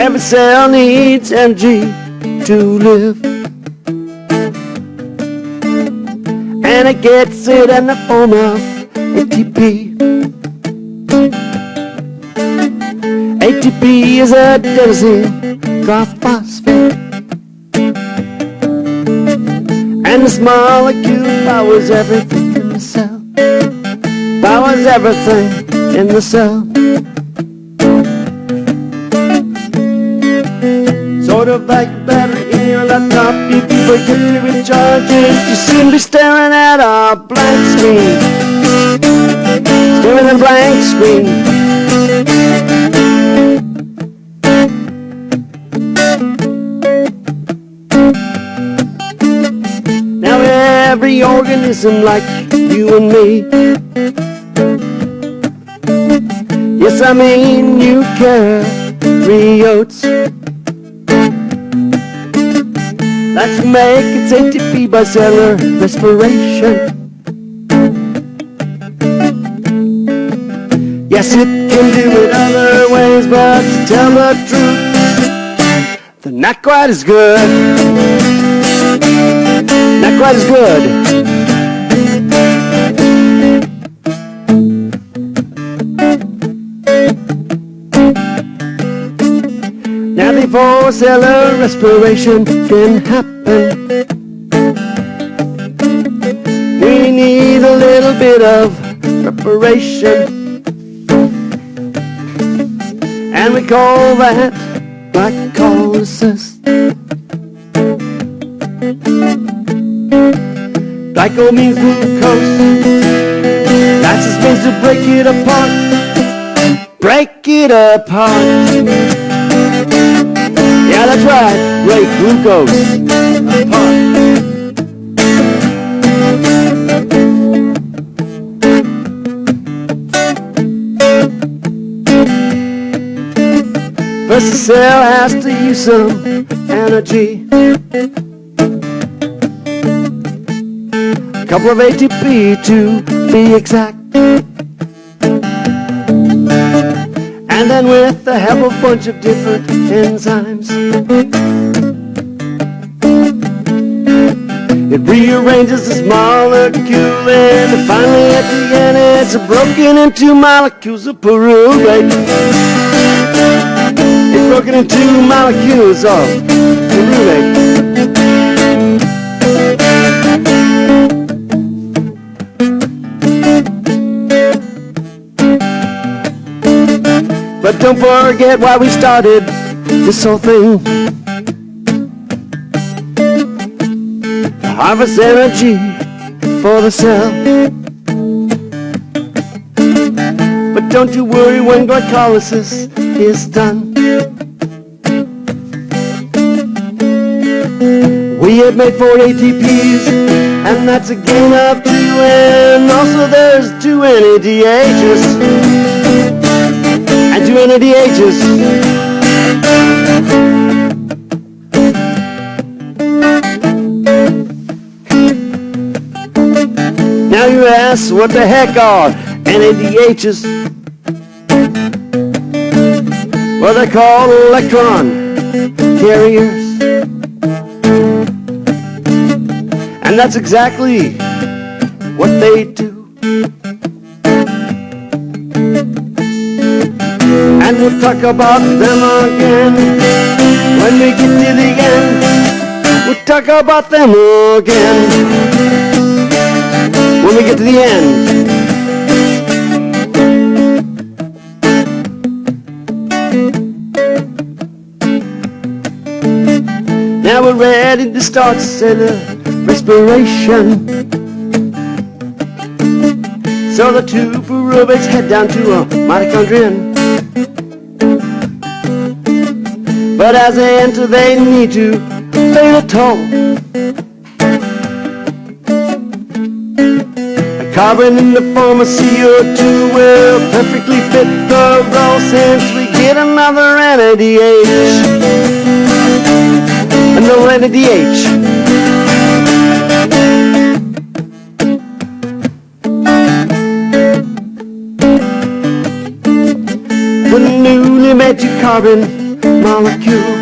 Every cell needs energy to live, and it gets it in the form of ATP. ATP is adenosine triphosphate, and this molecule powers everything in the cell. Powers everything in the cell. Sort of like a battery in your laptop. If you forget to recharge it, you soon be staring at a blank screen. Staring at a blank screen. Now every organism like you and me, yes, I mean eukaryotes, let's make its ATP by cellular respiration. Yes, it can do it other ways, but to tell the truth, they're not quite as good. Not quite as good. Now before cellular respiration can happen, we need a little bit of preparation, and we call that glycolysis. Glyco means glucose, lysis means to break it apart. Break it apart. Yeah, that's right, break glucose apart. First the cell has to use some energy, a couple of ATP to be exact. And then with the help of a bunch of different enzymes, it rearranges this molecule, and finally at the end it's broken into molecules of pyruvate. It's broken into molecules of pyruvate. But don't forget why we started this whole thing. To harvest energy for the cell. But don't you worry when glycolysis is done. We have made 4 ATPs, and that's a gain of 2, and also there's 2 NADHs. And 2 NADHs. Now you ask, what the heck are NADHs? Well, they're called electron carriers. And that's exactly what they do. And we'll talk about them again when we get to the end. We'll talk about them again when we get to the end. Now we're ready to start cellular respiration. So the 2 pyruvates head down to a mitochondrion. But as they enter, they need to play the toll. A carbon in the form of CO2 will perfectly fit the role, since we get another NADH. Another NADH. The newly magic carbon molecule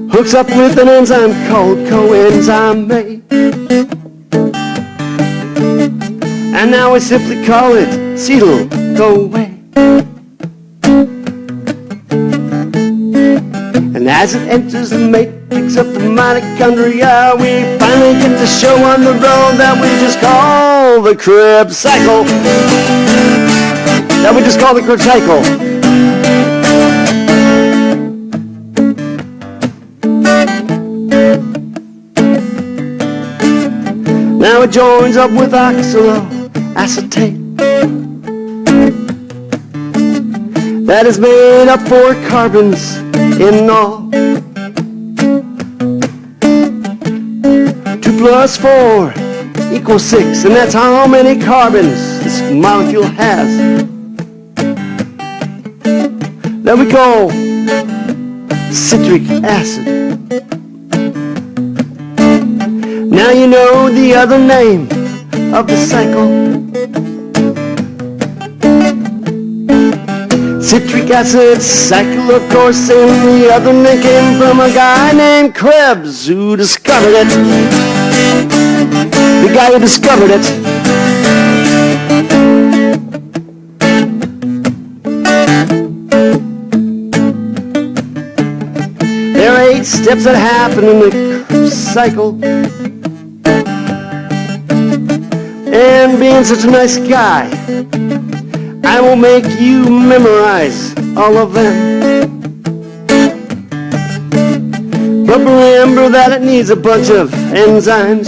hooks up with an enzyme called coenzyme A. And now we simply call it acetyl CoA. And as it enters the matrix of the mitochondria, we finally get to show on the road that we just call the Krebs cycle. Now it joins up with oxaloacetate. That is made up 4 carbons in all. 2 plus 4 equals 6, and that's how many carbons this molecule has. That we call citric acid. Now you know the other name of the cycle. Citric acid cycle, of course, and the other name came from a guy named Krebs who discovered it. The guy who discovered it. There are 8 steps that happen in the Krebs cycle. And being such a nice guy, I will make you memorize all of them. But remember that it needs a bunch of enzymes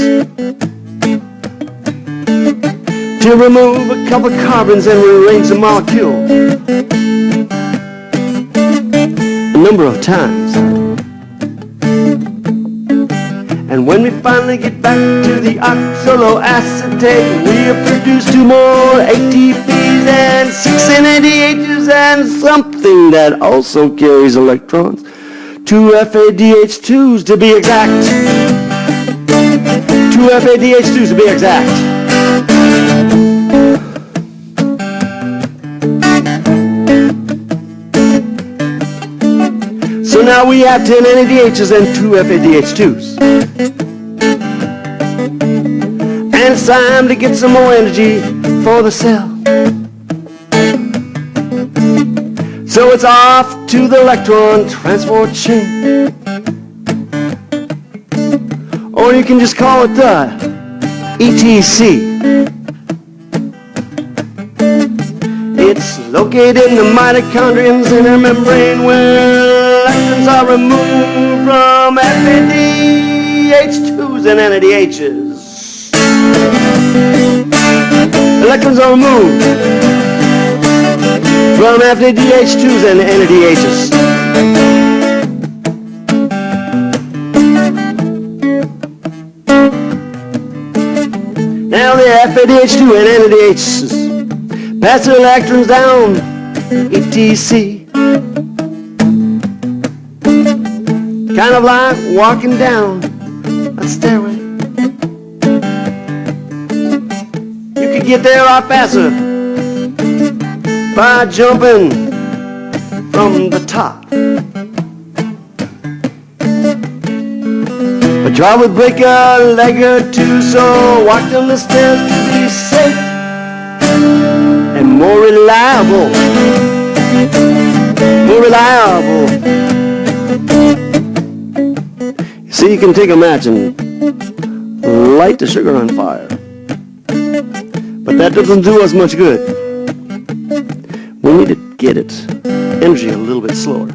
to remove a couple of carbons and rearrange the molecule a number of times. And when we finally get back to the oxaloacetate, we have produced 2 more ATPs and 6 NADHs and something that also carries electrons, 2 FADH2s to be exact. 2 FADH2s to be exact. So now we have 10 NADHs and 2 FADH2s. And it's time to get some more energy for the cell. So it's off to the electron transport chain. Or you can just call it the ETC. It's located in the mitochondria's inner membrane where electrons are removed from FADH2s and NADHs. Electrons are removed from FADH2s and NADHs. Now the FADH2 and NADHs pass the electrons down ETC. Kind of like walking down a stairway. You could get there a lot faster by jumping from the top. But you would break a leg or two, so walk down the stairs to be safe and more reliable. More reliable. See, you can take a match and light the sugar on fire. But that doesn't do us much good. We need to get its energy a little bit slower.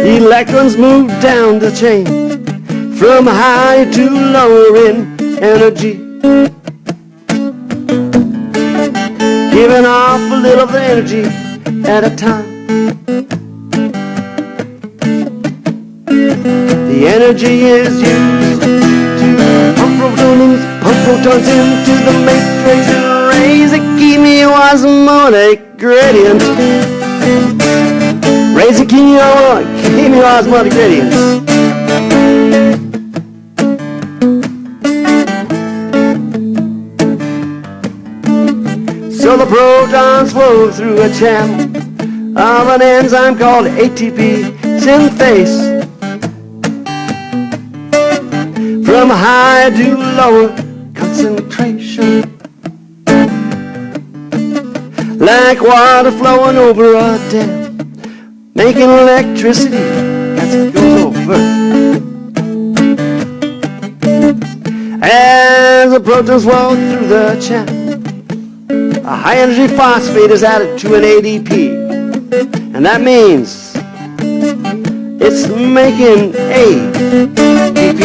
The electrons move down the chain from high to lower in energy, giving off a little of the energy at a time. The energy is used to pump protons into the matrix and raise the chemiosmotic gradient. Raise the chemiosmotic gradient. So the protons flow through a channel of an enzyme called ATP synthase. From higher to lower concentration, like water flowing over a dam, making electricity as it goes over. As the protons flow through the channel, a high energy phosphate is added to an ADP, and that means it's making ATP.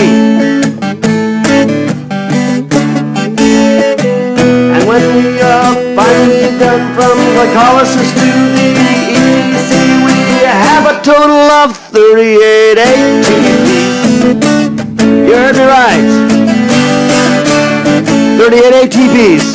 And when we are finally done from glycolysis to the EC, we have a total of 38 ATPs. You heard me right. 38 ATPs.